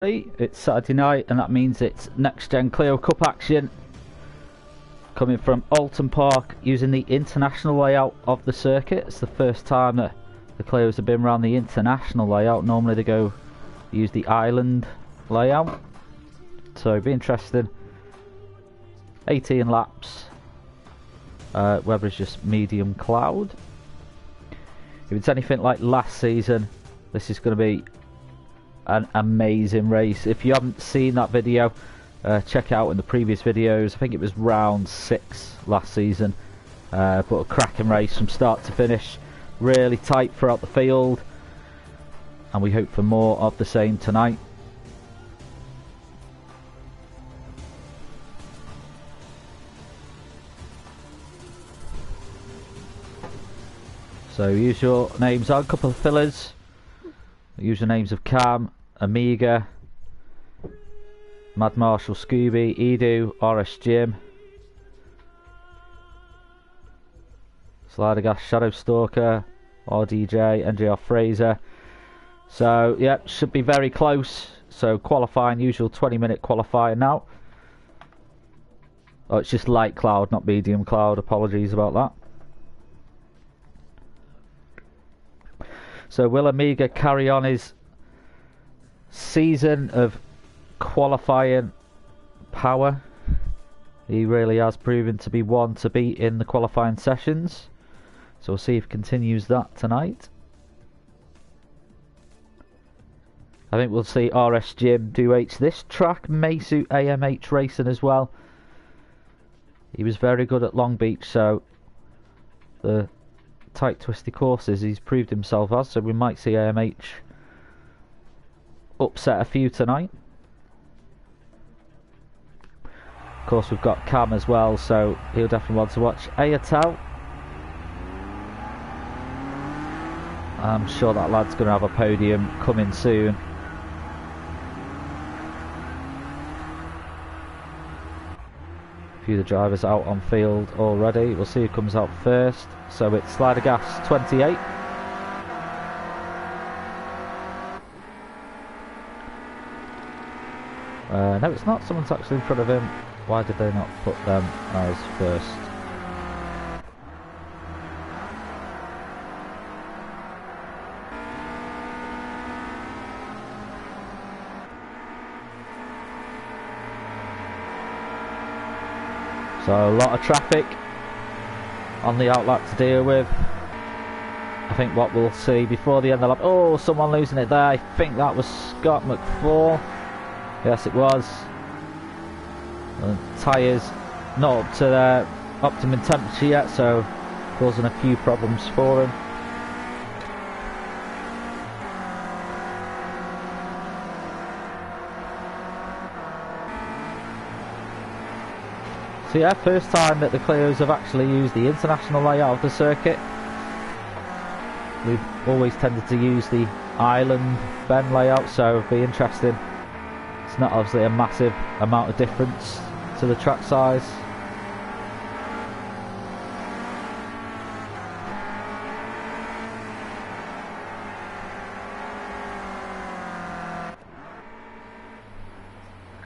It's Saturday night and that means it's NXTGEN Clio Cup action coming from Alton Park using the international layout of the circuit. It's the first time that the Clios have been around the international layout. Normally they use the island layout, so it'll be interesting. 18 laps. Weather's just medium cloud. If it's anything like last season, this is going to be an amazing race. If you haven't seen that video, check it out in the previous videos. I think it was round 6 last season, but a cracking race from start to finish, really tight throughout the field, and we hope for more of the same tonight. So usual names are a couple of fillers. Usual names of Cam, Amiga, Mad Marshall, Scooby, Edu, RS Jim, Slider Gas, Shadow Stalker, RDJ, NJR Fraser. So yeah, should be very close. So qualifying, usual 20-minute qualifying now. Oh, it's just light cloud, not medium cloud. Apologies about that. So will Amiga carry on his season of qualifying power? He really has proven to be one to beat in the qualifying sessions. So we'll see if he continues that tonight. I think we'll see RS Jim do H. This track may suit AMH racing as well. He was very good at Long Beach, so the tight twisty courses he's proved himself as, so we might see AMH upset a few tonight. Of course we've got Cam as well, so he'll definitely want to watch Ayatel. I'm sure that lad's going to have a podium coming soon. A few of the drivers out on field already. We'll see who comes out first. So it's Slider Gas 28. No, it's not. Someone's actually in front of him. Why did they not put them as first? So a lot of traffic on the outlet to deal with. I think what we'll see before the end of the lap. Oh, someone losing it there. I think that was Scott McFall. Yes, it was. Tyres not up to their optimum temperature yet, so causing a few problems for him. So yeah, first time that the Clios have actually used the international layout of the circuit. We've always tended to use the island bend layout, so it'll be interesting. It's not obviously a massive amount of difference to the track size.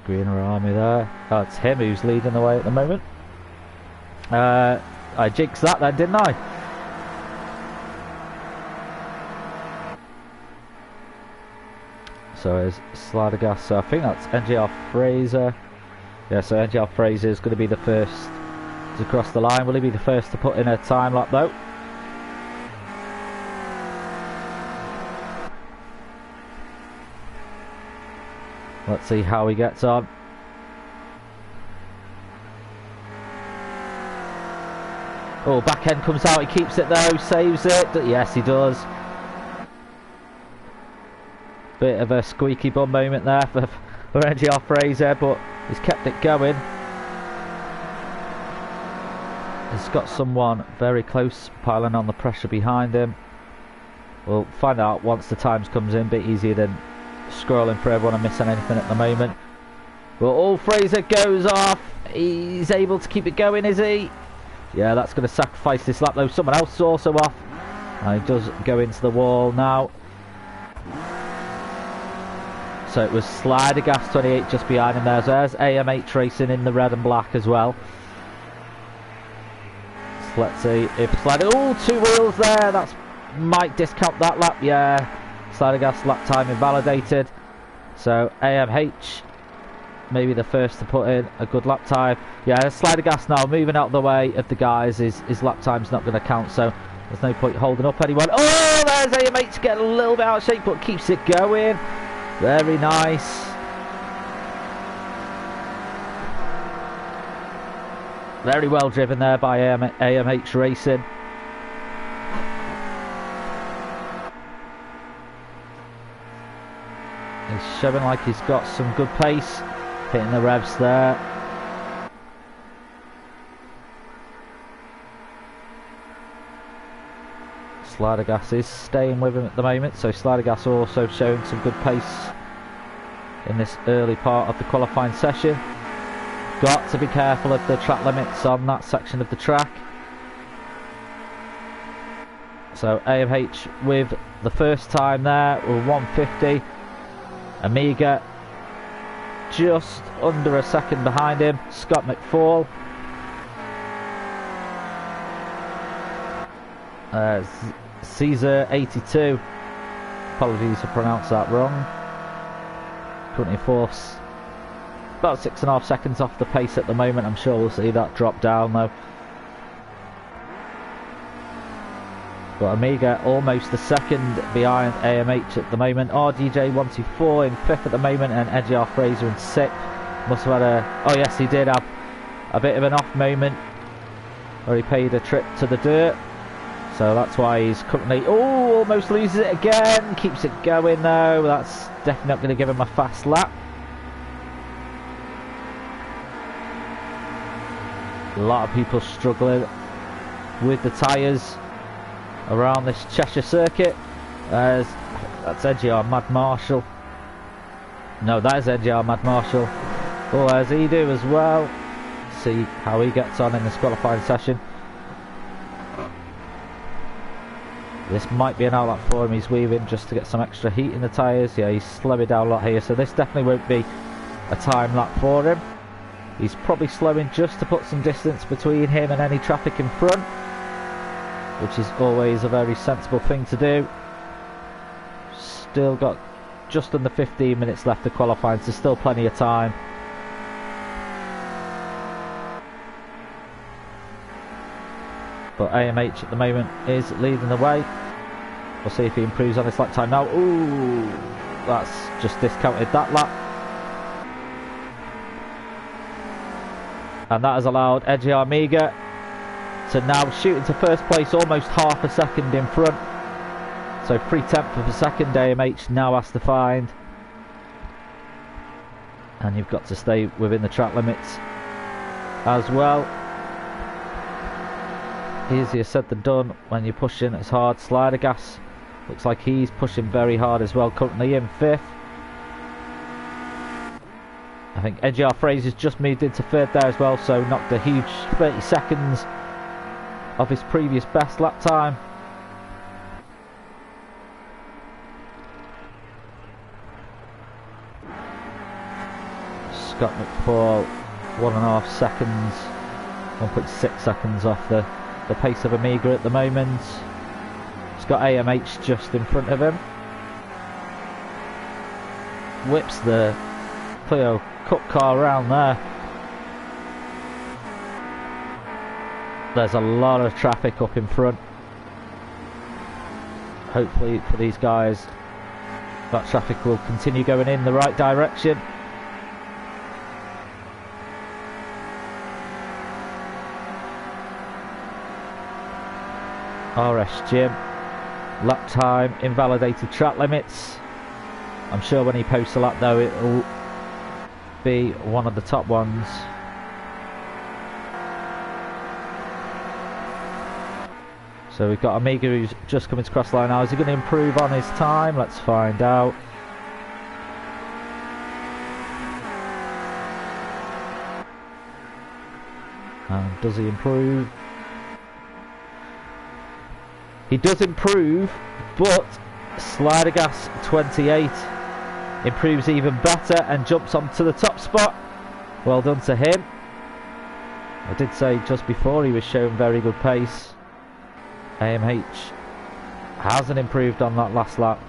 Greener Army there. Oh, it's him who's leading the way at the moment. I jinxed that then, didn't I? So is Slider Gas. So I think that's NJR Fraser. Yeah, so NJR Fraser is going to be the first to cross the line. Will he be the first to put in a time lap though? Let's see how he gets on. Oh, back end comes out, he keeps it though, saves it. Yes, he does. Bit of a squeaky bum moment there for NGR Fraser, but he's kept it going. He's got someone very close, piling on the pressure behind him. We'll find out once the times comes in, a bit easier than scrolling for everyone and missing anything at the moment. Well, Fraser goes off. He's able to keep it going, is he? Yeah, that's going to sacrifice this lap though. Someone else is also off. And he does go into the wall now. So it was Slider Gas 28 just behind him there. So there's AMH Racing in the red and black as well. So let's see if Slider... Oh, 2 wheels there. That's might discount that lap. Yeah, Slider Gas lap time invalidated. So AMH maybe the first to put in a good lap time. Yeah, Slider Gas now moving out of the way of the guys. His lap time's not going to count, so there's no point holding up anyone. Oh, there's AMH getting a little bit out of shape, but keeps it going. Very nice. Very well driven there by AMH Racing. He's showing like he's got some good pace. Hitting the revs there. Slider Gas is staying with him at the moment, so Slider Gas also showing some good pace in this early part of the qualifying session. Got to be careful of the track limits on that section of the track. So AMH with the first time there with 150. Amiga just under a second behind him. Scott McFall. Caesar 82. Apologies if I pronounced that wrong. 24th. About 6.5 seconds off the pace at the moment. I'm sure we'll see that drop down though. But Amiga almost a second behind AMH at the moment. RDJ 124 in 5th at the moment, and Edgy R Fraser in 6th. Must have had a... Oh yes, he did have a bit of an off moment where he paid a trip to the dirt. So that's why he's currently... Oh, almost loses it again. Keeps it going though. That's definitely not going to give him a fast lap. A lot of people struggling with the tyres around this Cheshire circuit. That's NGR Mad Marshall. No, that is NGR Mad Marshall. Oh, there's Edu as well. See how he gets on in this qualifying session. This might be an outlap for him. He's weaving just to get some extra heat in the tyres. Yeah, he's slowing down a lot here, so this definitely won't be a time lap for him. He's probably slowing just to put some distance between him and any traffic in front, which is always a very sensible thing to do. Still got just under 15 minutes left of qualifying, so still plenty of time. But AMH at the moment is leading the way. We'll see if he improves on his lap time now. Ooh, that's just discounted that lap. And that has allowed Edgy Amiga to now shoot into first place, almost half a second in front. So 3/10 of a second AMH now has to find. And you've got to stay within the track limits as well. Easier said than done when you're pushing as hard. Slider Gas looks like he's pushing very hard as well, currently in 5th. I think NGR Fraser's just moved into 3rd there as well, so knocked a huge 30 seconds of his previous best lap time. Scott McFall 1.5 seconds, 1.6 seconds off the pace of Amiga at the moment. He's got AMH just in front of him. Whips the Clio Cup car around there. There's a lot of traffic up in front. Hopefully for these guys that traffic will continue going in the right direction. RS Jim, lap time, invalidated track limits. I'm sure when he posts a lap though it will be one of the top ones. So we've got Amiga who's just coming to cross line now. Is he going to improve on his time? Let's find out. And does he improve? He does improve, but Slider Gas 28 improves even better and jumps onto the top spot. Well done to him. I did say just before he was showing very good pace. AMH hasn't improved on that last lap,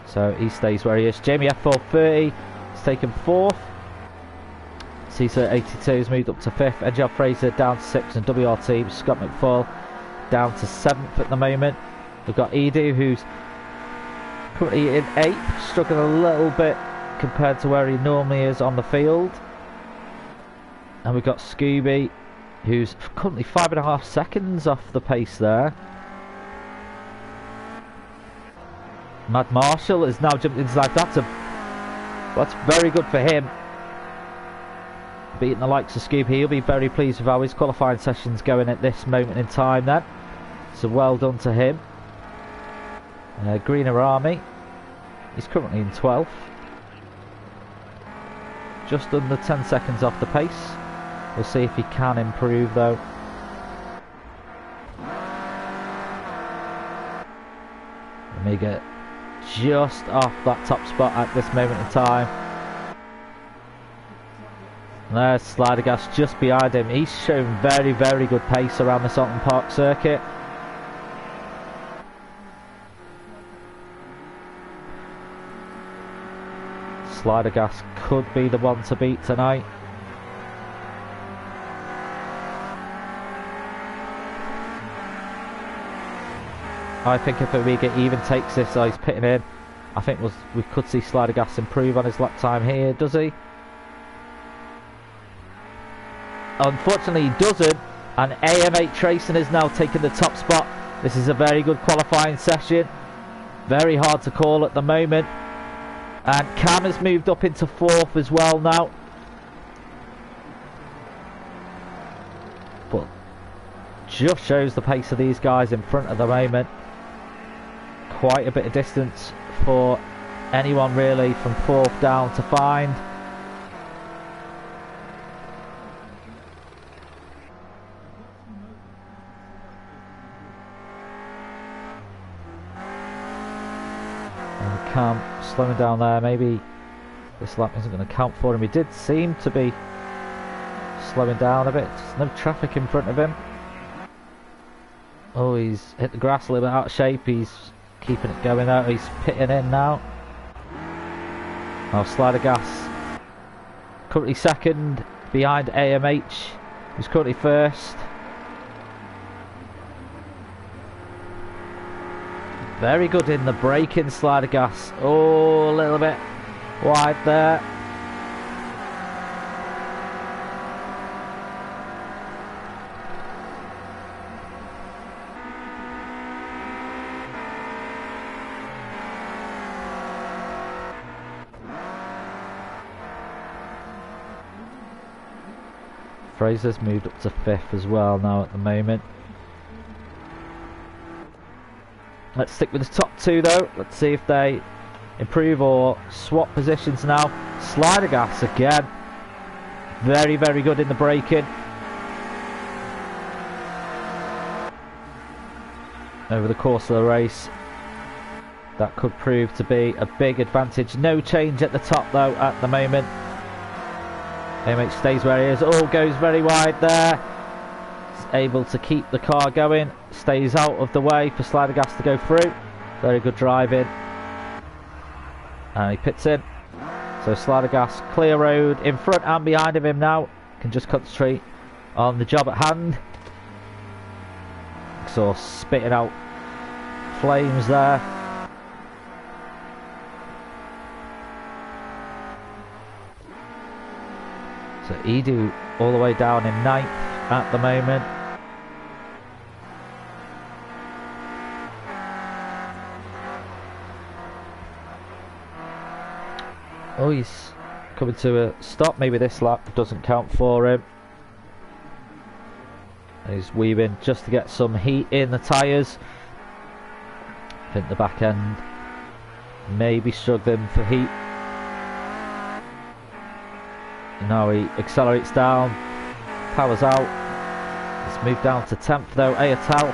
so he stays where he is. Jamie F430 has taken 4th. Caesar 82 has moved up to 5th. Edgel Fraser down to 6th, and WRT Scott McFall down to 7th at the moment. We've got Edu, who's currently in 8th, struggling a little bit compared to where he normally is on the field. And we've got Scooby, who's currently 5.5 seconds off the pace there. Mad Marshall has now jumped inside. That's very good for him. Beating the likes of Scooby, he'll be very pleased with how his qualifying session's going at this moment in time then. So well done to him. Greener Army, he's currently in 12th. Just under 10 seconds off the pace. We'll see if he can improve though. Omega just off that top spot at this moment in time. And there's Slidergas just behind him. He's shown very, very good pace around the Salton Park circuit. Slidergas could be the one to beat tonight. I think if Omega even takes this, he's pitting in, I think we could see Slidergas improve on his lap time here, does he? Unfortunately he doesn't, and AM8 Racing is now taking the top spot. This is a very good qualifying session, very hard to call at the moment, and Cam has moved up into 4th as well now. But just shows the pace of these guys in front at the moment. Quite a bit of distance for anyone really from 4th down to find. And Cam slowing down there. Maybe this lap isn't going to count for him. He did seem to be slowing down a bit. There's no traffic in front of him. Oh, he's hit the grass a little bit out of shape. He's keeping it going out. He's pitting in now. Oh, Slidergas currently 2nd behind AMH, who's currently 1st. Very good in the braking, Slidergas. Oh, a little bit wide there. Fraser's moved up to 5th as well now at the moment. Let's stick with the top 2 though. Let's see if they improve or swap positions now. Slidergas again. Very, very good in the braking. Over the course of the race. That could prove to be a big advantage. No change at the top though at the moment. AMH stays where he is. Oh, goes very wide there. He's able to keep the car going. Stays out of the way for Slidergas to go through. Very good driving. And he pits in. So Slidergas clear road in front and behind of him now. Can just concentrate on the job at hand. Exhaust spitting out flames there. So Edu all the way down in 9th at the moment. Oh, he's coming to a stop. Maybe this lap doesn't count for him. He's weaving just to get some heat in the tyres. I think the back end may be struggling for heat. Now he accelerates down, powers out. Let's move down to 10th though. Ayatal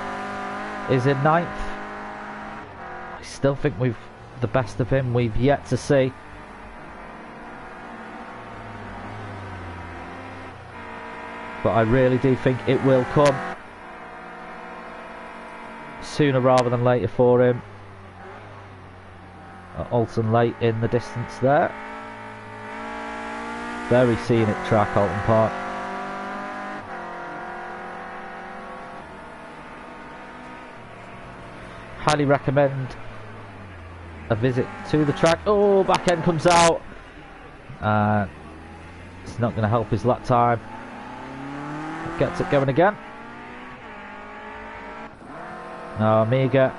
is in 9th. I still think we've the best of him. We've yet to see but I really do think it will come sooner rather than later for him. Alton late in the distance there. Very scenic track, Alton Park. Highly recommend a visit to the track. Oh, back end comes out. It's not going to help his lap time. Gets it going again. Now Amiga,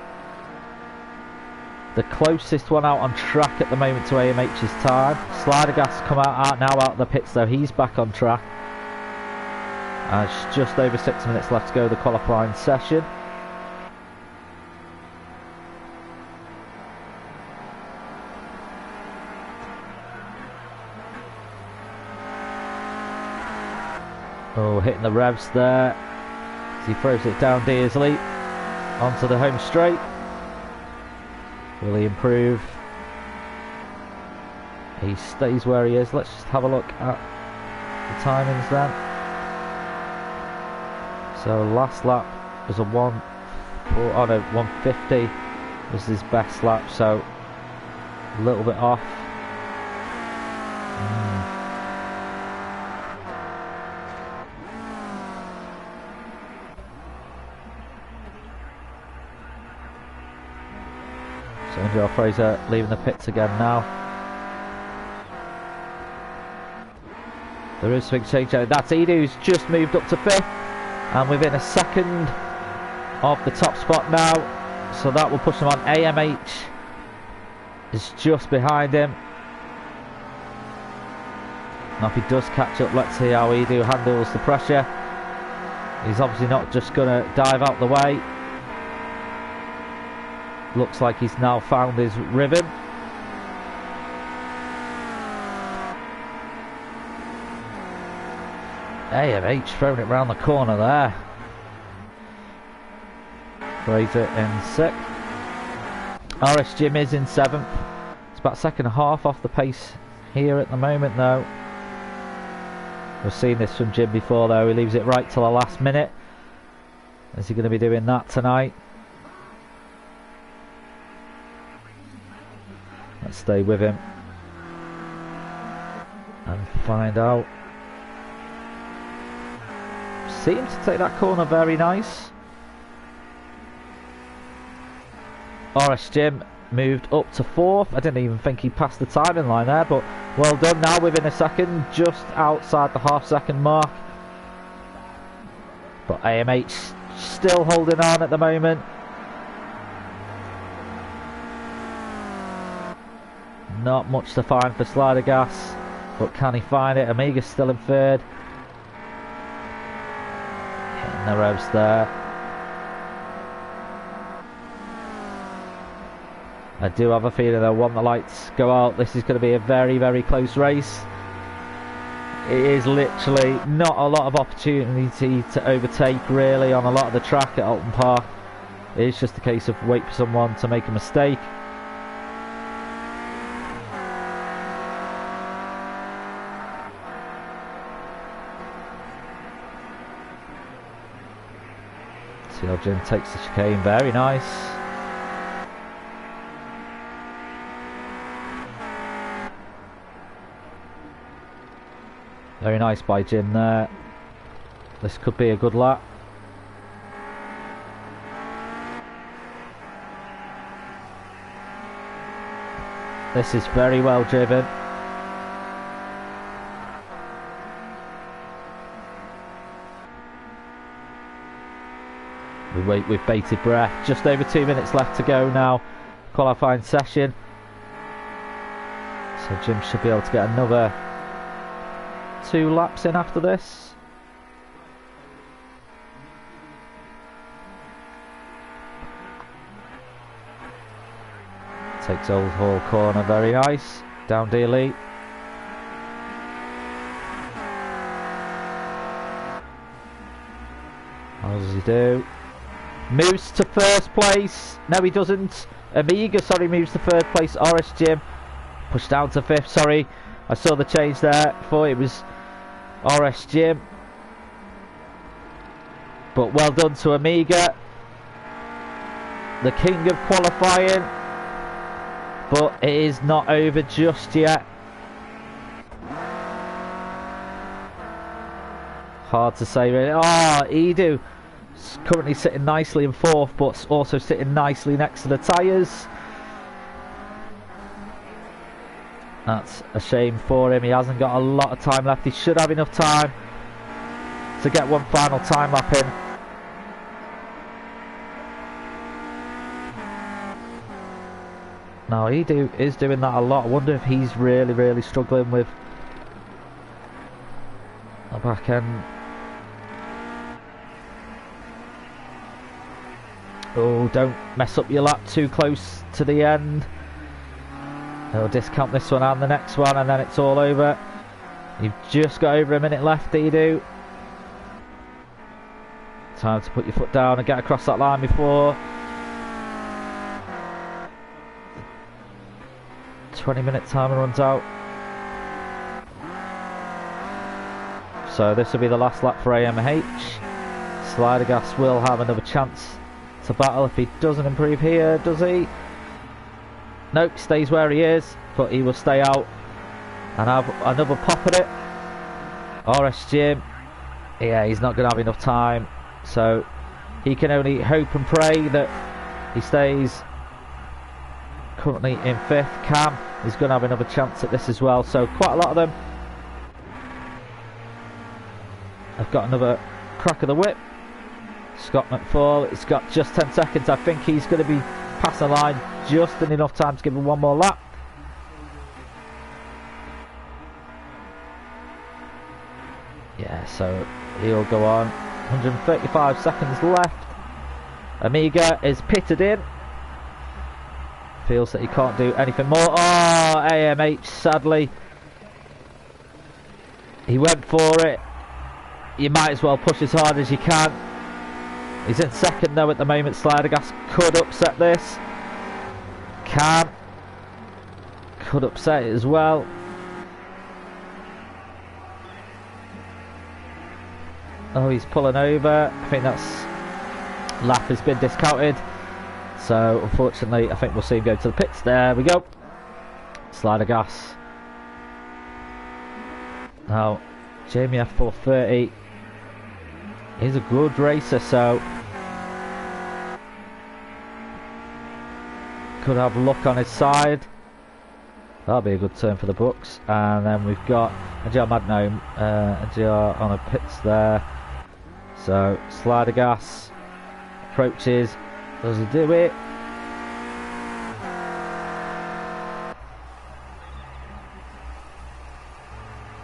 the closest one out on track at the moment to AMH's time. Slider Gas come out now out of the pits though. He's back on track. It's just over 6 minutes left to go the qualifying session. Oh, hitting the revs there as he throws it down Dearsley onto the home straight. Will he improve? He stays where he is. Let's just have a look at the timings then. So last lap was a 150 was his best lap, so a little bit off. So Andrew Fraser leaving the pits again now. There is swing change out. That's Edu who's just moved up to 5th and within a second of the top spot now. So that will push him on. AMH is just behind him. Now if he does catch up, let's see how Edu handles the pressure. He's obviously not just going to dive out the way. Looks like he's now found his rhythm. AMH throwing it round the corner there. Fraser in 6th. NXTGEN is in 7th. It's about second half off the pace here at the moment though. We've seen this from Jim before though. He leaves it right till the last minute. Is he going to be doing that tonight? Let's stay with him and find out. Seems to take that corner very nice. NXTGEN moved up to 4th. I didn't even think he passed the timing line there, but well done now within a second, just outside the half-second mark. But AMH still holding on at the moment. Not much to find for Slider Gas, but can he find it? Amiga's still in 3rd. Hitting the revs there. I do have a feeling though, once the lights go out, this is going to be a very, very close race. It is literally not a lot of opportunity to overtake really on a lot of the track at Alton Park. It is just a case of wait for someone to make a mistake. See how Jim takes the chicane, very nice. Very nice by Jim there. This could be a good lap. This is very well driven. We wait with bated breath. Just over 2 minutes left to go now. Qualifying session. So Jim should be able to get another 2 laps in after this. Takes Old Hall corner, very nice. Down Dearly. How does he do? Moves to 1st place. No, he doesn't. Amiga, sorry, moves to 3rd place. NXTGEN pushed down to 5th. Sorry, I saw the change there. Thought it was NXTGEN. But well done to Amiga, the king of qualifying. But it is not over just yet. Hard to say really. Edu is currently sitting nicely in 4th, but also sitting nicely next to the tyres. That's a shame for him. He hasn't got a lot of time left. He should have enough time to get one final time lap in. Now Edu is doing that a lot. I wonder if he's really struggling with the back end. Oh, don't mess up your lap too close to the end. He'll discount this one and the next one, and then it's all over. You've just got over a minute left, Edu. Time to put your foot down and get across that line before 20-minute timer runs out. So this will be the last lap for AMH. Slidergas will have another chance to battle if he doesn't improve here, does he? Nope, stays where he is, but he will stay out and have another pop at it. NXTGEN, yeah, he's not going to have enough time, so he can only hope and pray that he stays currently in 5th. Cam is going to have another chance at this as well, so quite a lot of them have got another crack of the whip. Scott McFall, it's got just 10 seconds. I think he's going to be past the line just in enough time to give him one more lap. Yeah, so he'll go on. 135 seconds left. Amiga is pitted in. Feels that he can't do anything more. Oh, AMH, sadly. He went for it. You might as well push as hard as you can. He's in 2nd though at the moment. Slidergas could upset this. Can. Could upset it as well. Oh, he's pulling over. I think that's lap has been discounted. So unfortunately, I think we'll see him go to the pits. There we go. Slidergas. Now, Jamie F430 is a good racer, so could have luck on his side. That'll be a good turn for the books. And then we've got NGR Magnum, NGR on a pits there. So Slidergas approaches. Does he do it?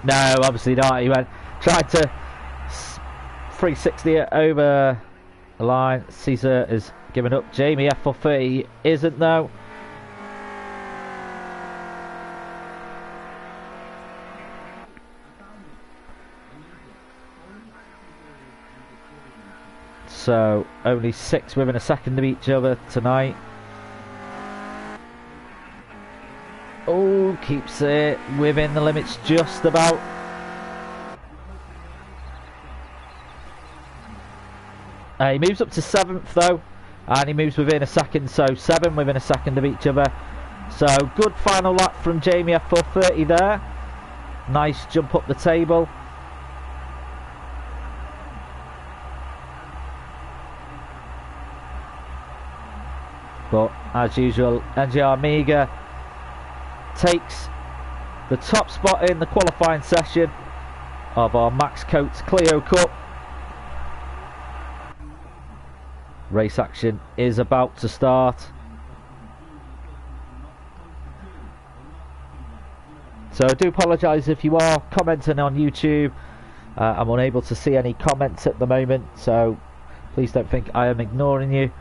No, obviously not. He tried to 360 it over the line. Caesar is giving up. Jamie F430 isn't though. So only 6 within a second of each other tonight. Oh, keeps it within the limits just about. He moves up to 7th though, and he moves within a second, so 7 within a second of each other. So good final lap from Jamie F430 there. Nice jump up the table. But as usual, NGR Amiga takes the top spot in the qualifying session of our Max Coates Clio Cup. Race action is about to start. So I do apologise if you are commenting on YouTube. I'm unable to see any comments at the moment, so please don't think I am ignoring you.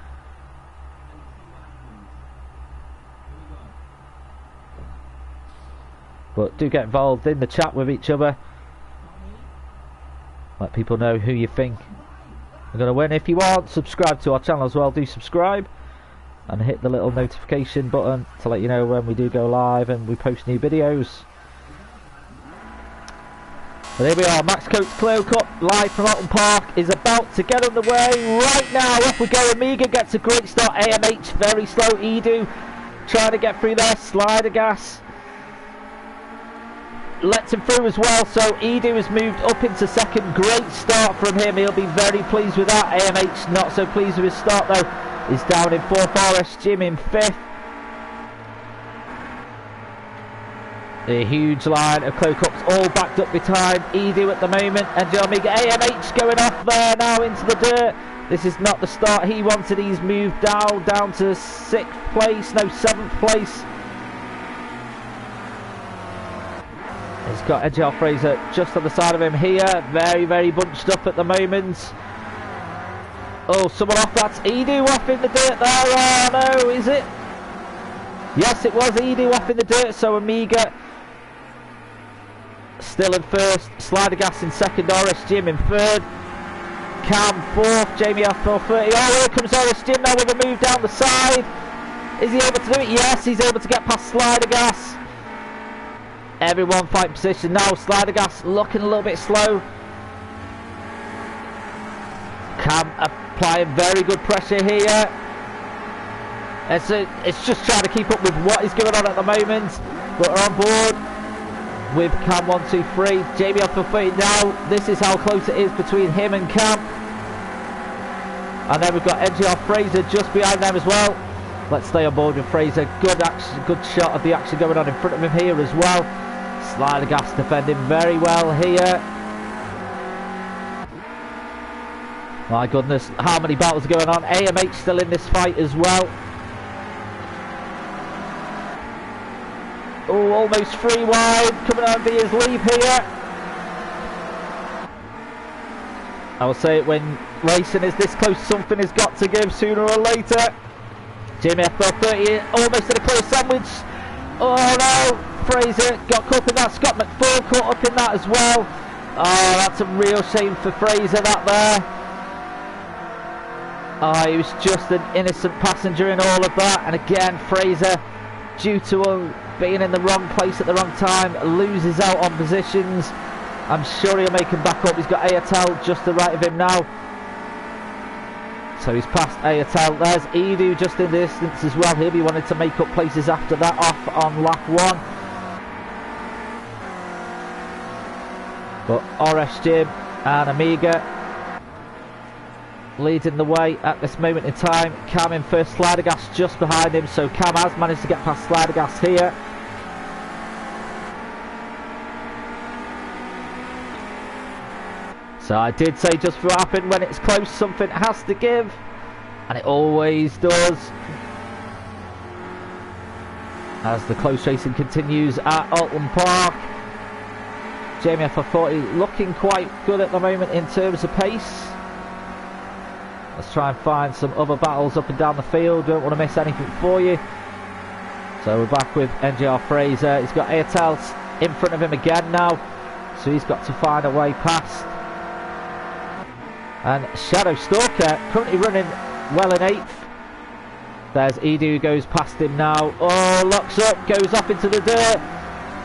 But do get involved in the chat with each other. Let people know who you think are going to win. If you aren't subscribed to our channel as well, do subscribe and hit the little notification button to let you know when we do go live and we post new videos. Well, here we are, Max Coates Clio Cup live from Alton Park is about to get underway right now. Off we go. Amiga gets a great start. AMH very slow. Edu trying to get through there. Slider gas lets him through as well. So Edu has moved up into second. Great start from him. He'll be very pleased with that. AMH not so pleased with his start though. He's down in fourth. NXTGEN in fifth. A huge line of Clio Cups all backed up behind Edu at the moment, and Amiga AMH going off there now into the dirt. This is not the start he wanted. He's moved down to 6th place, no 7th place. He's got NGL Fraser just on the side of him here, very bunched up at the moment. Oh, someone off, that's Edu off in the dirt there. Oh no, is it? Yes, it was Edu off in the dirt, so Amiga still in first, Slider Gas in second, NXTGEN in third, Cam fourth, Jamie F430. Oh, here comes NXTGEN now with a move down the side. Is he able to do it? Yes, he's able to get past Slider Gas. Everyone fighting position now. Slider Gas looking a little bit slow. Cam applying very good pressure here. It's just trying to keep up with what is going on at the moment, but we're on board with Cam 1, 2, 3. Jamie off the feet now. This is how close it is between him and Cam. And then we've got NGR Fraser just behind them as well. Let's stay on board with Fraser. Good action, good shot of the action going on in front of him here as well. Slider Gas defending very well here. My goodness, how many battles are going on? AMH still in this fight as well. Oh, almost 3 wide, coming on to his lead here. I will say it, when racing is this close, something has got to give sooner or later. Jamie F430 almost in a close sandwich. Oh no, Fraser got caught up in that. Scott McFall caught up in that as well. Oh, that's a real shame for Fraser, that there. Oh, he was just an innocent passenger in all of that. And again, Fraser, due to being in the wrong place at the wrong time, loses out on positions. I'm sure he'll make him back up. He's got Ayatel just to the right of him now, so he's past Ayatel. There's Edu just in the distance as well. He'll be wanting to make up places after that, off on lap 1. But NXTGEN and Amiga leading the way at this moment in time. Cam in first, Slider Gas just behind him, so Cam has managed to get past Slider Gas here. So I did say just for what happened, when it's close something has to give, and it always does. As the close racing continues at Alton Park. Jamie F440 looking quite good at the moment in terms of pace. Let's try and find some other battles up and down the field. Don't want to miss anything for you. So we're back with NGR Fraser. He's got Ayatel in front of him again now, so he's got to find a way past. And Shadow Stalker currently running well in 8th. There's Edu who goes past him now. Oh, locks up, goes off into the dirt.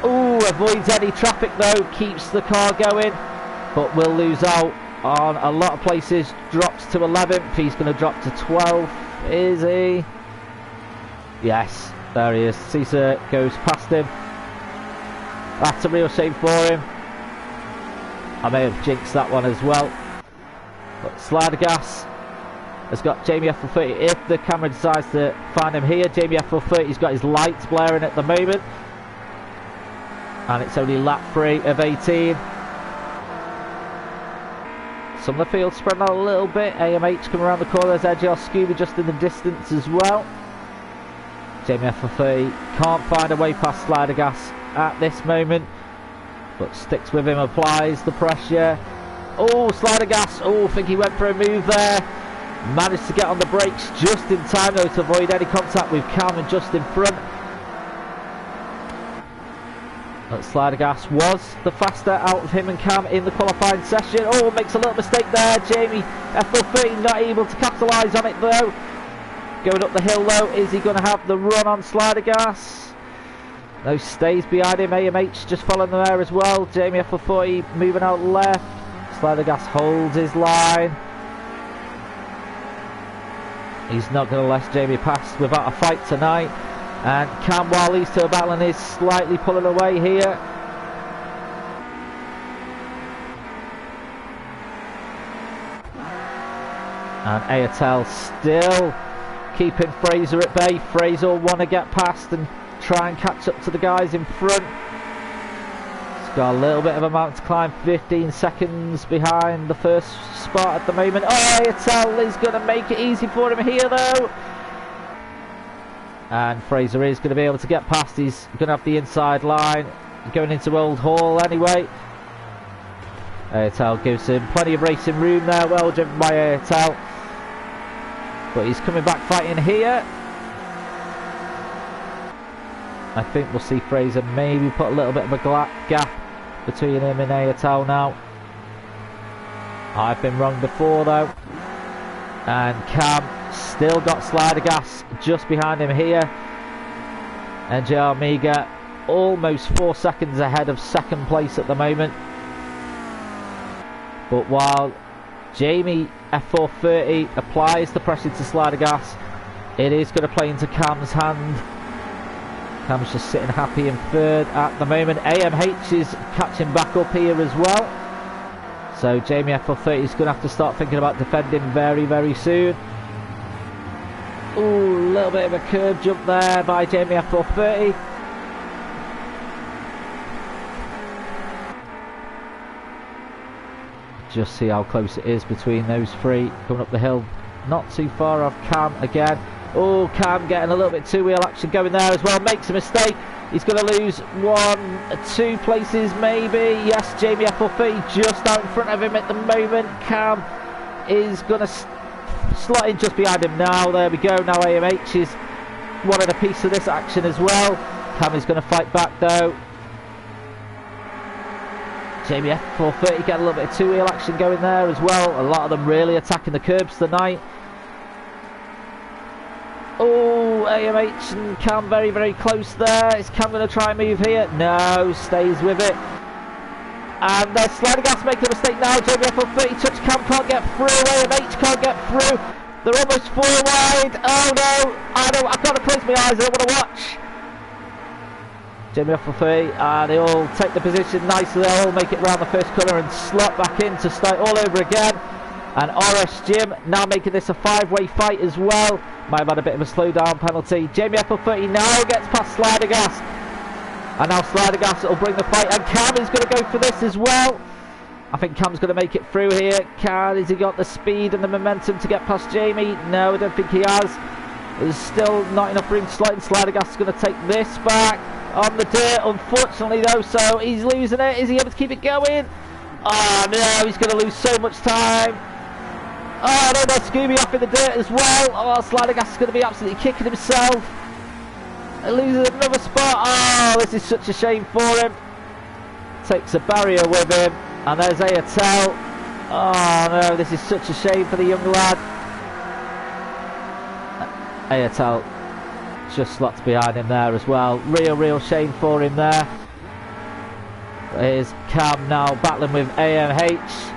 Oh, avoids any traffic though, keeps the car going, but will lose out on a lot of places. Drops to 11th. He's going to drop to 12th. Is he? Yes, there he is. Caesar goes past him. That's a real shame for him. I may have jinxed that one as well. But Slider Gas has got Jamie F430. If the camera decides to find him here, Jamie F430's got his lights blaring at the moment. And it's only lap 3 of 18. Some of the field spreading out a little bit. AMH coming around the corner. There's NGR Scuba just in the distance as well. Jamie F430 can't find a way past Slider Gas at this moment, but sticks with him, applies the pressure. Oh, Slider Gas. Oh, I think he went for a move there. Managed to get on the brakes just in time though to avoid any contact with Cam and just in front. But Slider Gas was the faster out of him and Cam in the qualifying session. Oh, makes a little mistake there. Jamie F430 not able to capitalise on it though. Going up the hill though, is he going to have the run on Slider Gas? No, stays behind him. AMH just following them there as well. Jamie F40 moving out left. Slider Gas holds his line. He's not going to let Jamie pass without a fight tonight. And Cam, while these two are battling, is slightly pulling away here. And Ayatel still keeping Fraser at bay. Fraser will want to get past and try and catch up to the guys in front. He's got a little bit of a mountain to climb, 15 seconds behind the first spot at the moment. Oh, Ayatel is going to make it easy for him here though. And Fraser is going to be able to get past. He's going to have the inside line going into Old Hall anyway. Ayatel gives him plenty of racing room there. Well driven by Ayatel. But he's coming back fighting here. I think we'll see Fraser maybe put a little bit of a gap between him and Ayatel now. I've been wrong before though. And Cam still got Slider Gas just behind him here. And JR Mega almost 4 seconds ahead of second place at the moment. But while Jamie F430 applies the pressure to Slider Gas, it is going to play into Cam's hand. Cam's just sitting happy in third at the moment. AMH is catching back up here as well. So Jamie F430 is going to have to start thinking about defending very, very soon. Ooh, a little bit of a curb jump there by Jamie F430. Just see how close it is between those three coming up the hill. Not too far off Cam again. Oh, Cam getting a little bit two-wheel action going there as well. Makes a mistake. He's going to lose 2 places maybe. Yes, Jamie F430 just out in front of him at the moment. Cam is going to slot in just behind him now. There we go. Now AMH is wanted a piece of this action as well. Cam is going to fight back though. Jamie F430 getting a little bit of two-wheel action going there as well. A lot of them really attacking the curbs tonight. Oh, AMH and Cam very, very close there. Is Cam going to try and move here? No, stays with it. And there's Slider Gas making a mistake now. Jamie F430 touch Cam, can't get through. AMH can't get through. They're almost 4 wide. Oh no, I can't close my eyes, I don't want to watch. Jamie F430, and they'll take the position nicely. They'll all make it round the first corner and slot back in to start all over again. And RS Jim now making this a 5-way fight as well. Might have had a bit of a slowdown penalty. Jamie F430 now gets past Slider Gas. And now Slider Gas will bring the fight. And Cam is going to go for this as well. I think Cam's going to make it through here. Has he got the speed and the momentum to get past Jamie? No, I don't think he has. There's still not enough room to slide. Slider Gas is going to take this back on the dirt, unfortunately though, so he's losing it. Is he able to keep it going? Oh no, he's going to lose so much time. Oh no, there's Scooby off in the dirt as well. Oh, Slider Gas is going to be absolutely kicking himself. He loses another spot. Oh, this is such a shame for him. Takes a barrier with him, and there's Ayatel. Oh no, this is such a shame for the young lad. Ayatel just slots behind him there as well. Real shame for him there. Here's Cam now battling with AMH.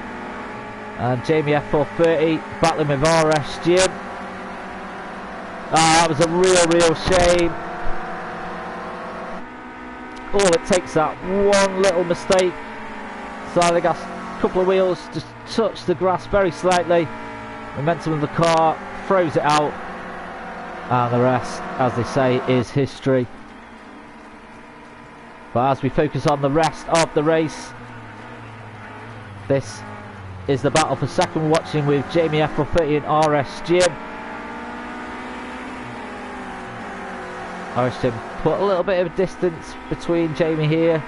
And Jamie F430 battling with RS Jim. That was a real shame. All it takes that one little mistake. Slider Gas, couple of wheels, just touch the grass very slightly. Momentum of the car throws it out. And the rest, as they say, is history. But as we focus on the rest of the race, this is the battle for second. We're watching with Jamie F430 and RS Jim. RS Jim put a little bit of distance between Jamie here.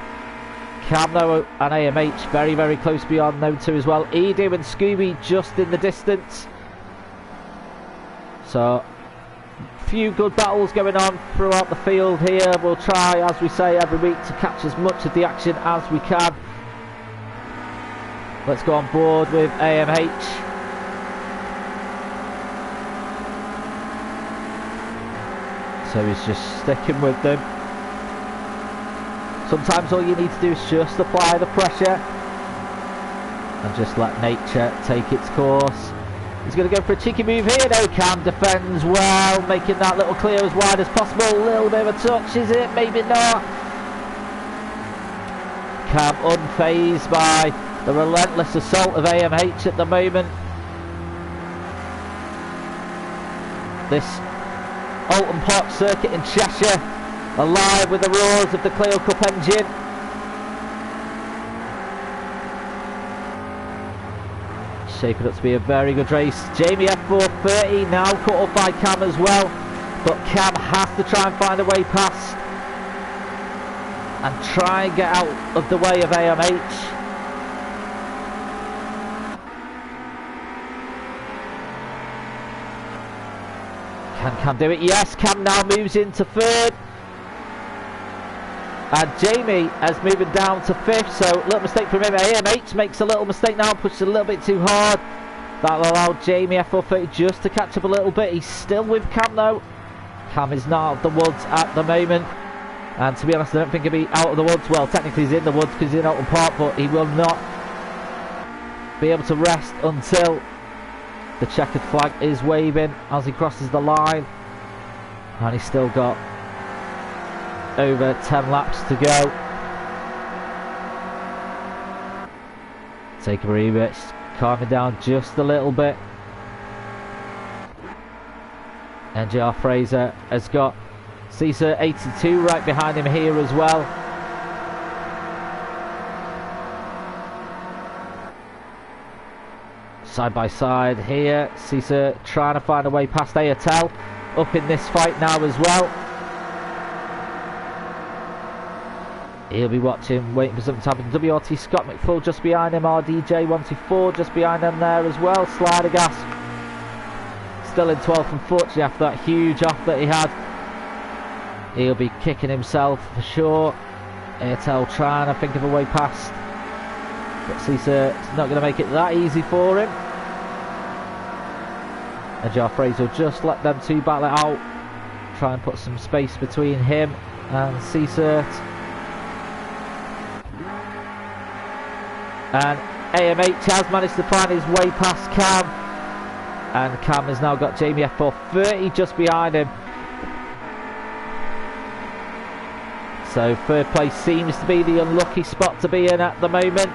Cam though and AMH very close beyond them two as well. Edu and Scooby just in the distance. So few good battles going on throughout the field here. We'll try, as we say every week, to catch as much of the action as we can. Let's go on board with AMH. So he's just sticking with them. Sometimes all you need to do is just apply the pressure and just let nature take its course. He's going to go for a cheeky move here. No, Cam defends well, making that little Clio as wide as possible. A little bit of a touch, is it? Maybe not. Cam unfazed by the relentless assault of AMH at the moment. This Alton Park circuit in Cheshire, alive with the roars of the Clio Cup engine. Shaping up to be a very good race. Jamie F430 now cut off by Cam as well, but Cam has to try and find a way past and try and get out of the way of AMH. Can Cam do it? Yes, Cam now moves into third. And Jamie has moving down to fifth, so a little mistake from him. AMH makes a little mistake now, pushes a little bit too hard. That'll allow Jamie F430 just to catch up a little bit. He's still with Cam though. Cam is not out of the woods at the moment. And to be honest, I don't think he'll be out of the woods. Well, technically he's in the woods because he's in Alton Park, but he will not be able to rest until the checkered flag is waving as he crosses the line. And he's still got over 10 laps to go. Take a breather, calm it down just a little bit. NGR Fraser has got Caesar 82 right behind him here as well. Side by side here, Caesar trying to find a way past Ayatel up in this fight now as well. He'll be watching, waiting for something to happen. WRT Scott McFull just behind him. RDJ 124 just behind them there as well. Slider Gas still in 12th, unfortunately, after that huge off that he had. He'll be kicking himself for sure. Airtel trying to think of a way past, but Caesar is not going to make it that easy for him. And Jar Fraser will just let them two battle it out. Try and put some space between him and Caesar. And AMH has managed to find his way past Cam, and Cam has now got Jamie F430 just behind him. So third place seems to be the unlucky spot to be in at the moment.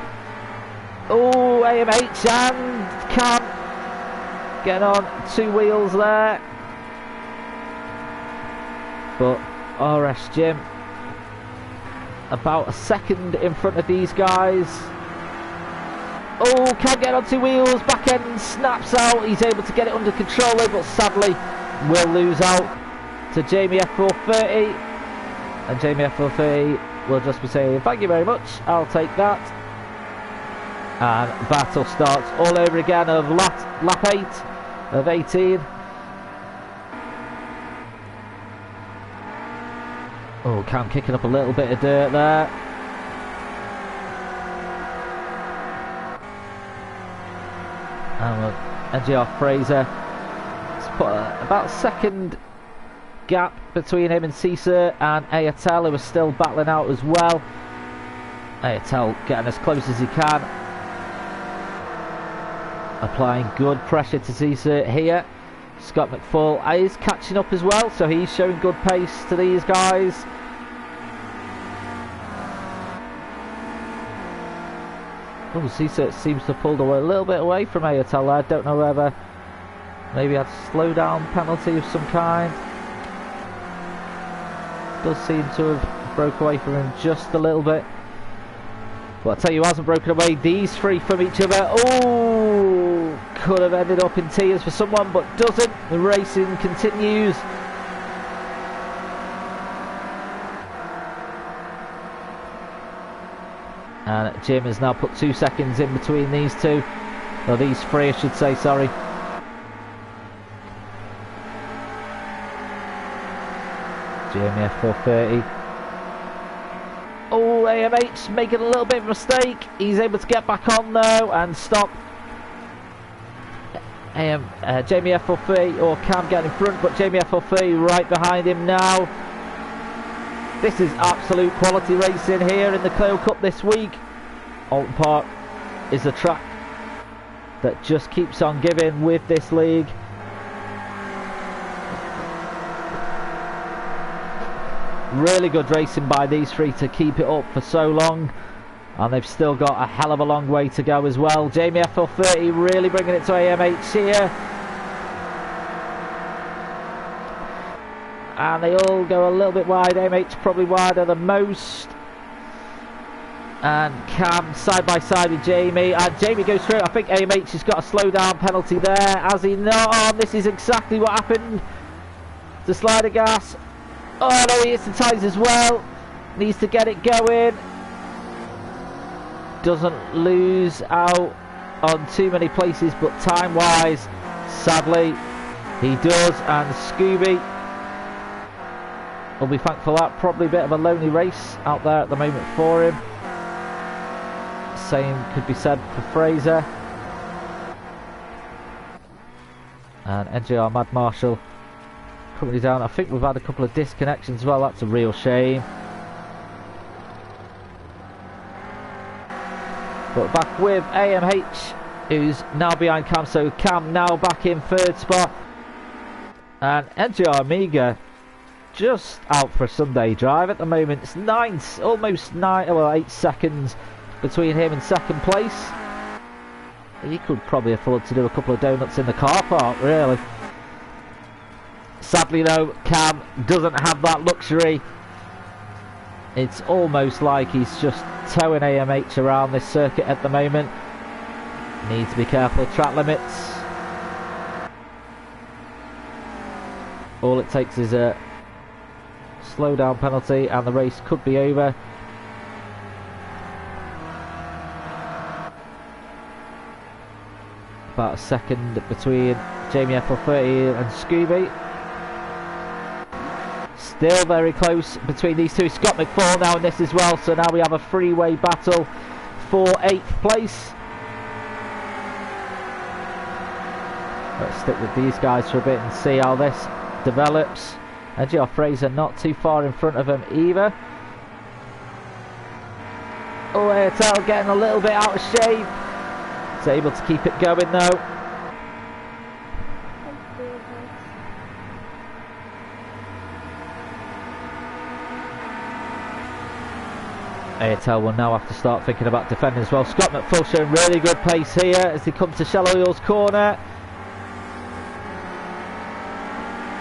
Oh, AMH and Cam getting on two wheels there, but RS Jim about a second in front of these guys. Oh, can't get on two wheels, back end snaps out. He's able to get it under control though, but sadly will lose out to Jamie F430. And Jamie F430 will just be saying, thank you very much, I'll take that. And battle starts all over again of lap 8 of 18. Oh, Cam kicking up a little bit of dirt there. NGR Fraser has put about a second gap between him and Caesar, and Ayatel, who is still battling out as well. Ayatel getting as close as he can, applying good pressure to Caesar here. Scott McFall is catching up as well, so he's showing good pace to these guys. Oh, Caesar seems to have pulled away a little bit away from Ayatel. I don't know whether maybe had a slow down penalty of some kind. Does seem to have broke away from him just a little bit. But I'll tell you who hasn't broken away, these three from each other. Oh, could have ended up in tears for someone, but doesn't. The racing continues. And Jim has now put 2 seconds in between these two. Or these three, I should say, sorry. Jamie F430. Oh, AMH making a little bit of a mistake. He's able to get back on though and stop Jamie F430 or Cam getting in front, but Jamie F430 right behind him now. This is absolute quality racing here in the Clio Cup this week. Alton Park is a track that just keeps on giving with this league. Really good racing by these three to keep it up for so long, and they've still got a hell of a long way to go as well. Jamie FL30 really bringing it to AMH here, and they all go a little bit wide. AMH probably wider than most, and Cam side by side with Jamie, and Jamie goes through. I think AMH has got a slow down penalty there. Has he not? Oh, this is exactly what happened. The slider gas. Oh no, he hits the tyres as well. Needs to get it going. Doesn't lose out on too many places, but time wise, sadly, he does. And Scooby will be thankful for that. Probably a bit of a lonely race out there at the moment for him. Same could be said for Fraser. And NJR Mad Marshall currently down. I think we've had a couple of disconnections as well. That's a real shame. But back with AMH, who's now behind Cam. So Cam now back in third spot. And NJR Amiga just out for a Sunday drive at the moment. It's almost 8 seconds between him and second place. He could probably afford to do a couple of donuts in the car park, really. Sadly though, Cam doesn't have that luxury. It's almost like he's just towing AMH around this circuit at the moment. Needs to be careful of track limits. All it takes is a slow down penalty and the race could be over. About a second between Jamie FL30 and Scooby. Still very close between these two. Scott McFall now in this as well, so now we have a three-way battle for 8th place. Let's stick with these guys for a bit and see how this develops. And Geoff Fraser not too far in front of him either. Oh, Airtel getting a little bit out of shape. He's able to keep it going though. Airtel will now have to start thinking about defending as well. Scott McFull showing really good pace here as they come to Shallow Hills corner.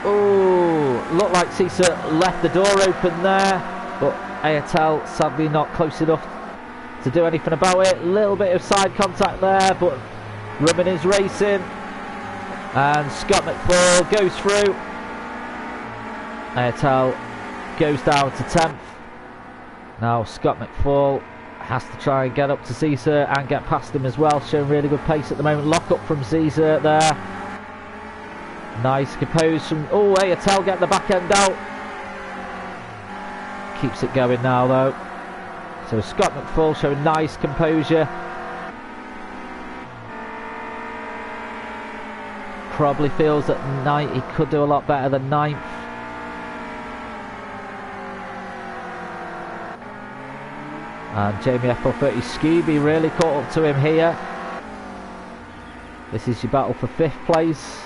Oh, looked like Cesar left the door open there, but Airtel sadly not close enough to do anything about it. Little bit of side contact there, but Rubin is racing, and Scott McFall goes through. Airtel goes down to 10th. Now Scott McFall has to try and get up to Caesar and get past him as well, showing really good pace at the moment. Lock up from Caesar there. Nice compose from... Oh, Airtel getting the back end out. Keeps it going now though. So Scott McFall showing nice composure. Probably feels that he could do a lot better than 9th. And Jamie FL30 Scooby really caught up to him here. This is your battle for 5th place.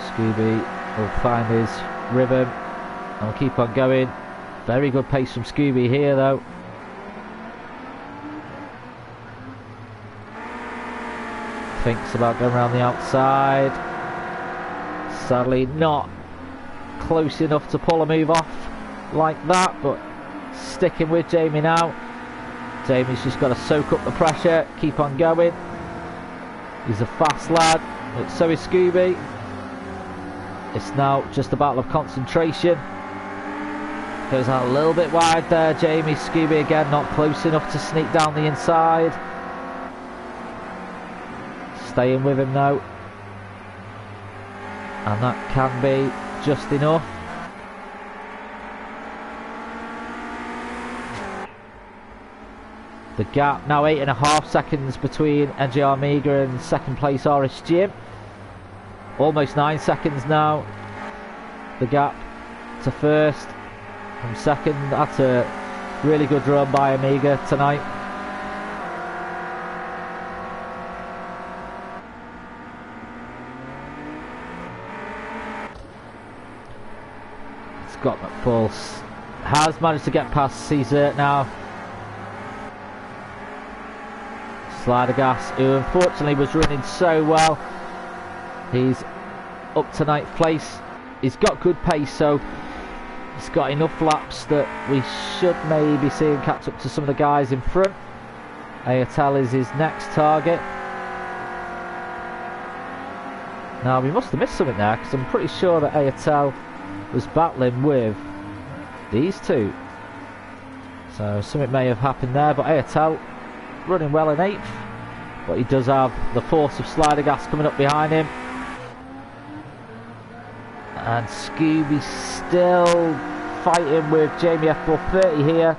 Scooby will find his rhythm and will keep on going. Very good pace from Scooby here though. Thinks about going around the outside. Sadly not close enough to pull a move off like that, but sticking with Jamie now. Jamie's just got to soak up the pressure, keep on going. He's a fast lad, but so is Scooby. It's now just a battle of concentration. Goes out a little bit wide there, Jamie. Scooby again not close enough to sneak down the inside. Staying with him though, and that can be just enough. The gap now 8.5 seconds between NJR Amiga and second place RSGM. Almost 9 seconds now. The gap to first from second. That's a really good run by Amiga tonight. Scott McFall has managed to get past Caesar now. Slidergas, who unfortunately was running so well. He's up to ninth place. He's got good pace, so he's got enough laps that we should maybe see him catch up to some of the guys in front. Ayatel is his next target. Now we must have missed something there, because I'm pretty sure that Ayatel was battling with these two. So something may have happened there, but Ayatel running well in 8th. But he does have the force of Slidergas coming up behind him. And Scooby still fighting with Jamie F430 here.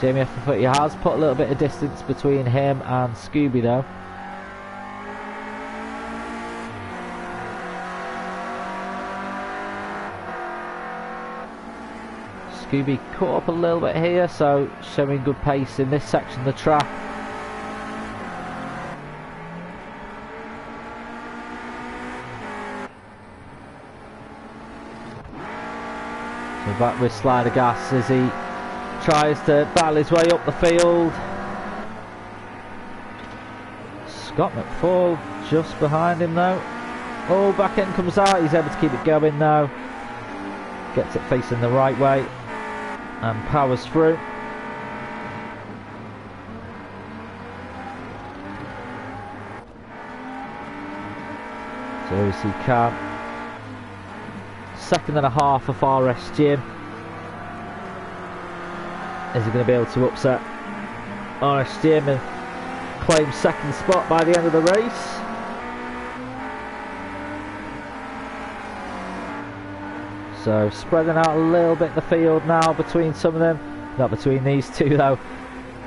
Jamie F430 has put a little bit of distance between him and Scooby though. Scooby caught up a little bit here, so showing good pace in this section of the track. So back with Slidergas as he tries to battle his way up the field. Scott McFall just behind him though. Oh, back end comes out, he's able to keep it going now. Gets it facing the right way and powers through. So we see Cam, 2.5 for RSGen. Is he going to be able to upset RSGen and claim second spot by the end of the race? So spreading out a little bit the field now between some of them. Not between these two though.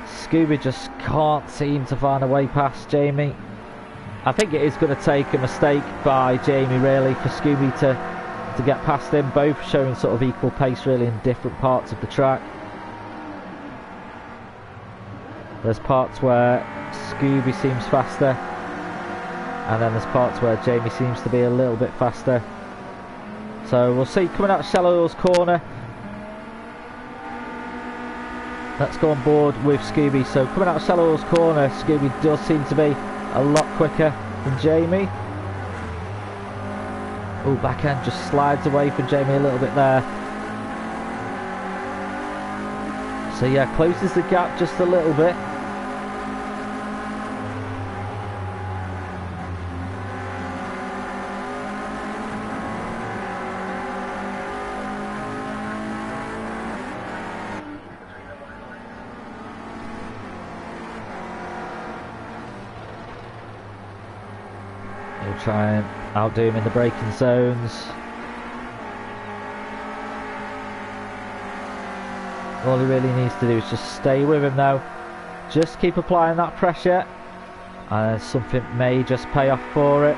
Scooby just can't seem to find a way past Jamie. I think it is going to take a mistake by Jamie really for Scooby to get past him. Both showing sort of equal pace really in different parts of the track. There's parts where Scooby seems faster, and then there's parts where Jamie seems to be a little bit faster. So we'll see coming out of Shallow's corner. Let's go on board with Scooby. So coming out of Shallow's corner, Scooby does seem to be a lot quicker than Jamie. Oh, back end just slides away from Jamie a little bit there. So yeah, closes the gap just a little bit. Try and outdo him in the braking zones. All he really needs to do is just stay with him though. Just keep applying that pressure and something may just pay off for it.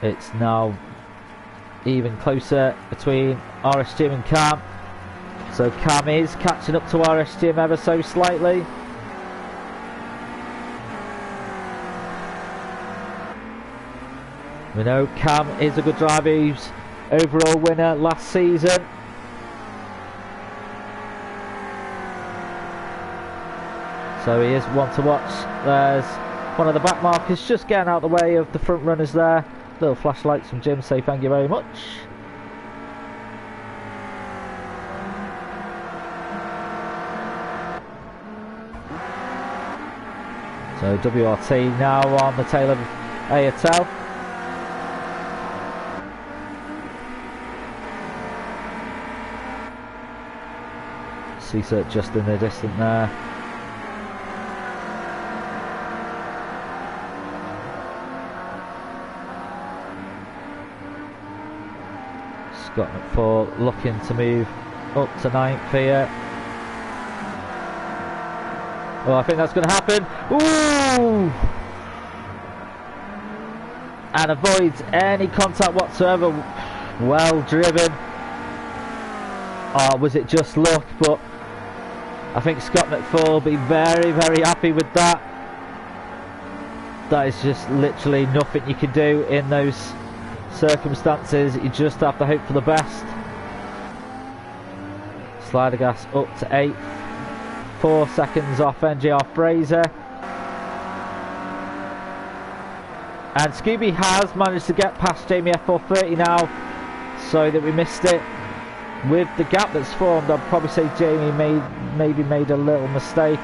It's now even closer between RSGen and Cam. So Cam is catching up to RSGen ever so slightly. We know Cam is a good driver, he's overall winner last season. So he is one to watch. There's one of the back markers just getting out of the way of the front runners there. Little flashlights from Jim say thank you very much. So WRT now on the tail of Ayatel. CSERT just in the distance there. Scott McFall looking to move up to 9th here. Well, I think that's going to happen. Ooh! And avoids any contact whatsoever. Well driven. Oh, was it just luck? But I think Scott McFall will be very, very happy with that. That is just literally nothing you can do in those circumstances. You just have to hope for the best. Slider gas up to 8th. 4 seconds off NGR Fraser. And Scooby has managed to get past Jamie F430 now, so that we missed it. With the gap that's formed, I'd probably say Jamie maybe made a little mistake.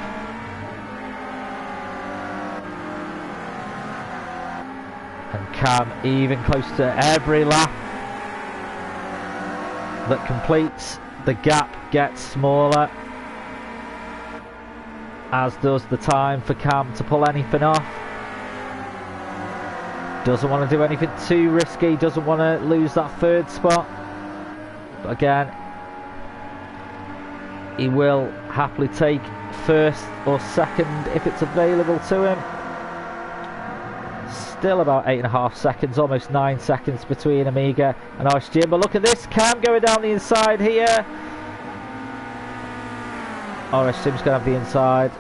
And Cam even close to every lap that completes, the gap gets smaller, as does the time for Cam to pull anything off. Doesn't want to do anything too risky, doesn't want to lose that 3rd spot. But again, he will happily take 1st or 2nd if it's available to him. Still about 8.5 seconds, almost 9 seconds between Amiga and RSGN. But look at this, Cam going down the inside here. RSGN's going to have the inside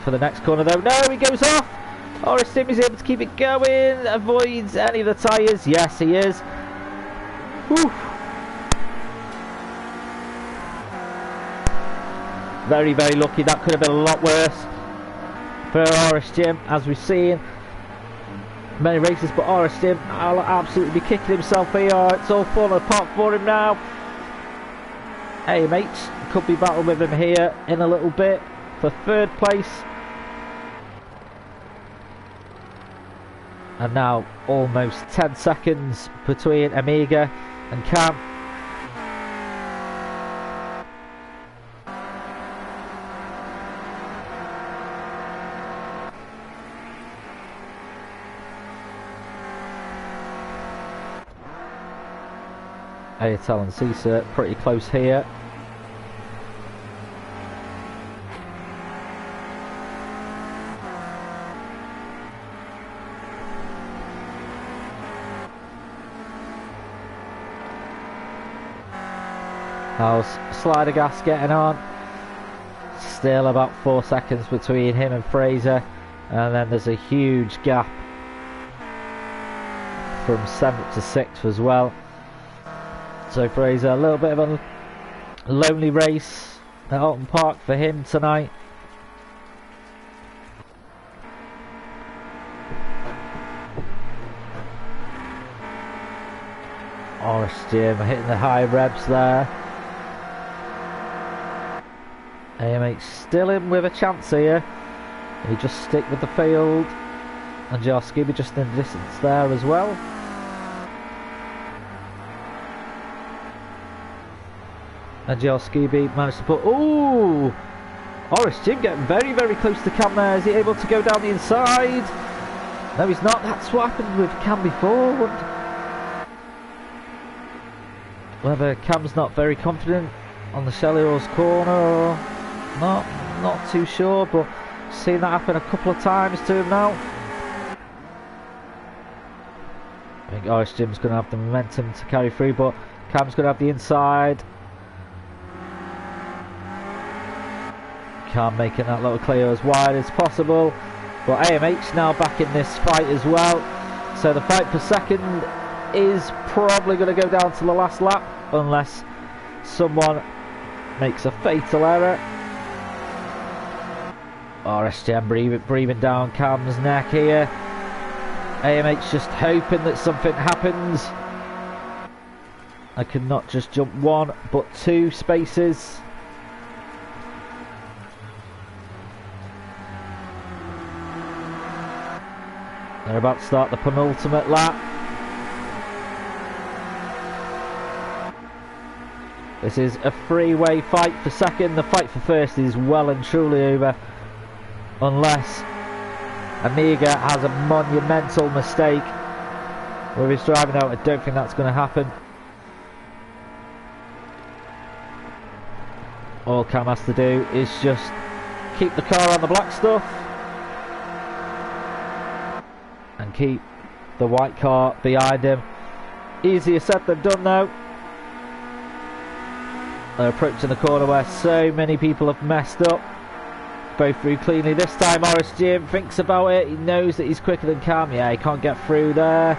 for the next corner though. No, he goes off. RSGN is able to keep it going, avoids any of the tyres. Yes, he is. Whew. Very, very lucky. That could have been a lot worse for RSGN, as we've seen many races. But RSGN will absolutely be kicking himself here. It's all falling apart for him now. AMH could be battling with him here in a little bit for 3rd place. And now almost 10 seconds between Amiga and Cam. Ayatel and Cisa pretty close here. How's Slider Gas getting on? Still about 4 seconds between him and Fraser, and then there's a huge gap from 7th to 6th as well. So Fraser, a little bit of a lonely race at Alton Park for him tonight. RSGN hitting the high revs there. AMH still in with a chance here. He just stick with the field, and Jarskiby just in the distance there as well. And Jarskiby managed to put... Ooh! RSGN getting very, very close to Cam there. Is he able to go down the inside? No, he's not. That's what happened with Cam before. Whether Cam's not very confident on the Shelleyhorse corner or not too sure, but seen that happen a couple of times to him now. I think RSGN's going to have the momentum to carry through, but Cam's going to have the inside. Cam making that little Clio as wide as possible, but AMH now back in this fight as well. So the fight for 2nd is probably going to go down to the last lap, unless someone makes a fatal error. RSGN breathing down Cam's neck here. AMH just hoping that something happens. I could not just jump 1 but 2 spaces. They're about to start the penultimate lap. This is a three-way fight for 2nd. The fight for 1st is well and truly over, unless Amiga has a monumental mistake with his driving out. I don't think that's going to happen. All Cam has to do is just keep the car on the black stuff and keep the white car behind him. Easier said than done though. They're approaching the corner where so many people have messed up. Both through cleanly this time. NXTGEN thinks about it. He knows that he's quicker than Cam. Yeah, he can't get through there.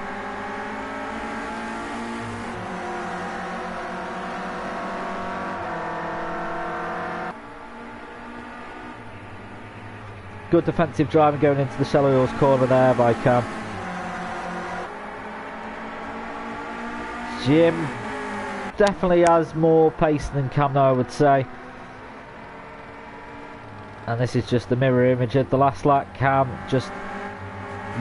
Good defensive driving going into the shallow hills corner there by Cam. Jim definitely has more pace than Cam though, I would say. And this is just the mirror image of the last lap. Cam just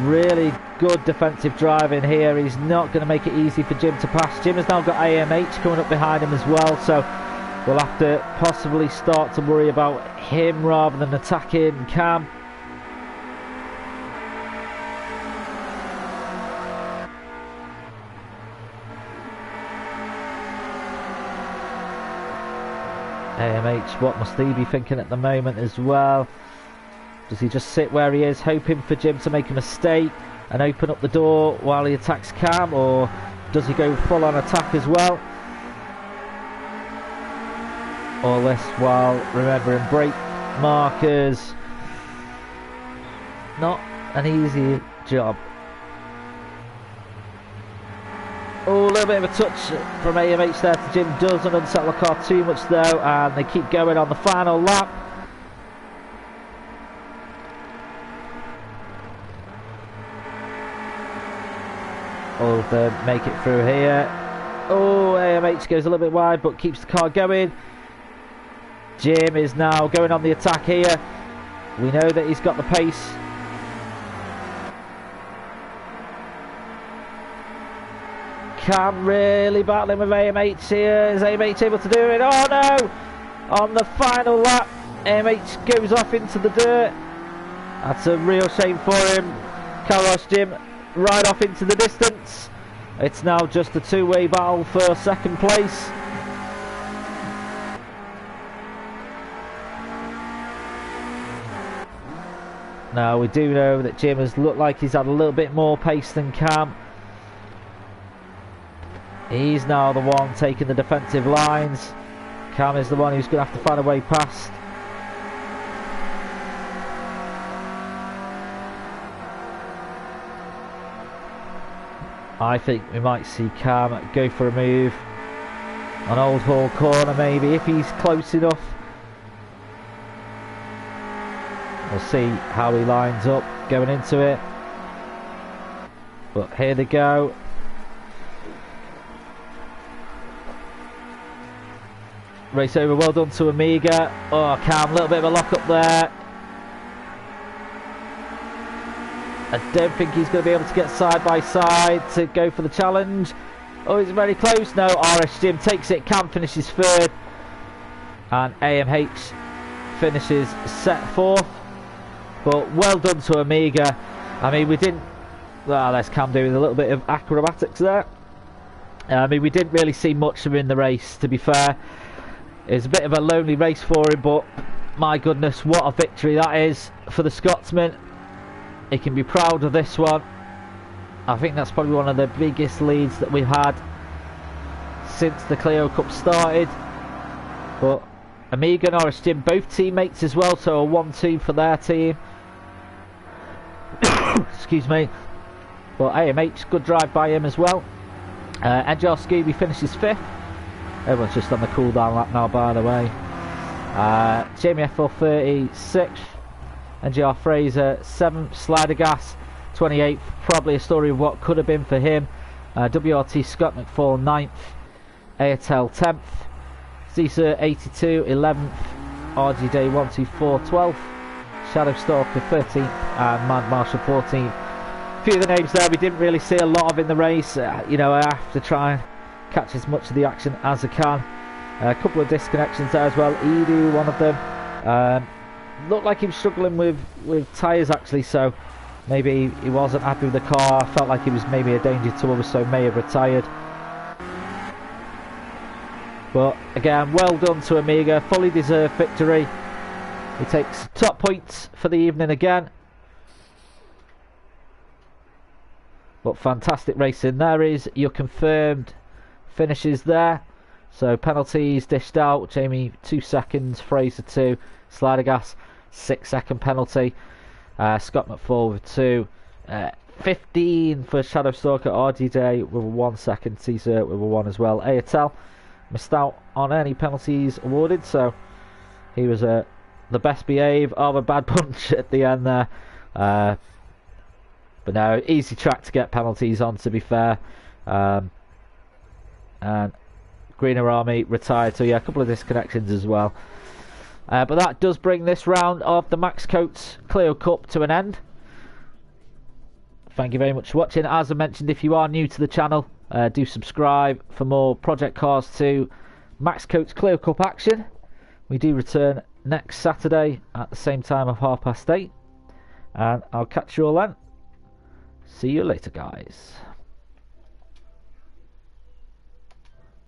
really good defensive driving here. He's not going to make it easy for Jim to pass. Jim has now got AMH coming up behind him as well, so we'll have to possibly start to worry about him rather than attacking Cam. AMH, what must he be thinking at the moment as well? Does he just sit where he is hoping for Jim to make a mistake and open up the door while he attacks Cam, or does he go full on attack as well? All this while remembering brake markers. Not an easy job. Oh, a little bit of a touch from AMH there to Jim. Doesn't unsettle the car too much though, and they keep going on the final lap. All of them make it through here. Oh, AMH goes a little bit wide but keeps the car going. Jim is now going on the attack here. We know that he's got the pace. Cam really battling with AMH here. Is AMH able to do it? Oh no! On the final lap, AMH goes off into the dirt. That's a real shame for him. Carlos Jim right off into the distance. It's now just a two-way battle for second place. Now we do know that Jim has looked like he's had a little bit more pace than Cam. He's now the one taking the defensive lines. Cam is the one who's going to have to find a way past. I think we might see Cam go for a move on Old Hall corner maybe, if he's close enough. We'll see how he lines up going into it. But here they go. Race over, well done to Amiga. Oh, Cam, a little bit of a lock up there. I don't think he's going to be able to get side by side to go for the challenge. Oh, he's very close. No, NXTGEN takes it. Cam finishes third. And AMH finishes set fourth. But well done to Amiga. I mean, we didn't... Well, there's Cam doing a little bit of acrobatics there. I mean, we didn't really see much of him in the race, to be fair. It's a bit of a lonely race for him, but my goodness, what a victory that is for the Scotsman. He can be proud of this one. I think that's probably one of the biggest leads that we've had since the Clio Cup started. But Amiga and NXTGEN, both teammates as well, so a 1-2 for their team. Excuse me. But AMH, good drive by him as well. NGR Scooby finishes 5th. Everyone's just on the cool down lap now, by the way. Jamie FL30 6th. NGR Fraser 7th. Slider Gas 28th. Probably a story of what could have been for him. WRT Scott McFall 9th. Airtel 10th. Caesar 82 11th. RG Day 124 12th. Shadow Stalker 13th. And Mad Marshall 14th. A few of the names there we didn't really see a lot of in the race. You know, I have to try and catch as much of the action as I can. A couple of disconnections there as well. Edu, one of them. Looked like he was struggling with tyres actually, so maybe he wasn't happy with the car. Felt like he was maybe a danger to others, so may have retired. But again, well done to Amiga, fully deserved victory. He takes top points for the evening again. But fantastic racing. There is your confirmed finishes there. So penalties dished out. Jamie 2 seconds, Fraser 2, Slidergas 6-second penalty. Scott McFall with 2. 15 for Shadowstalker, RG Day with a 1 second, Caesar with a 1 as well. Ayatel missed out on any penalties awarded, so he was the best behaved of a bad bunch at the end there. But no, easy track to get penalties on, to be fair. And Greener Army retired, so yeah, a couple of disconnections as well. But that does bring this round of the Max Coates Clio Cup to an end. Thank you very much for watching. As I mentioned, if you are new to the channel, do subscribe for more Project Cars 2 Max Coates Clio Cup action. We do return next Saturday at the same time of 8:30. And I'll catch you all then. See you later, guys.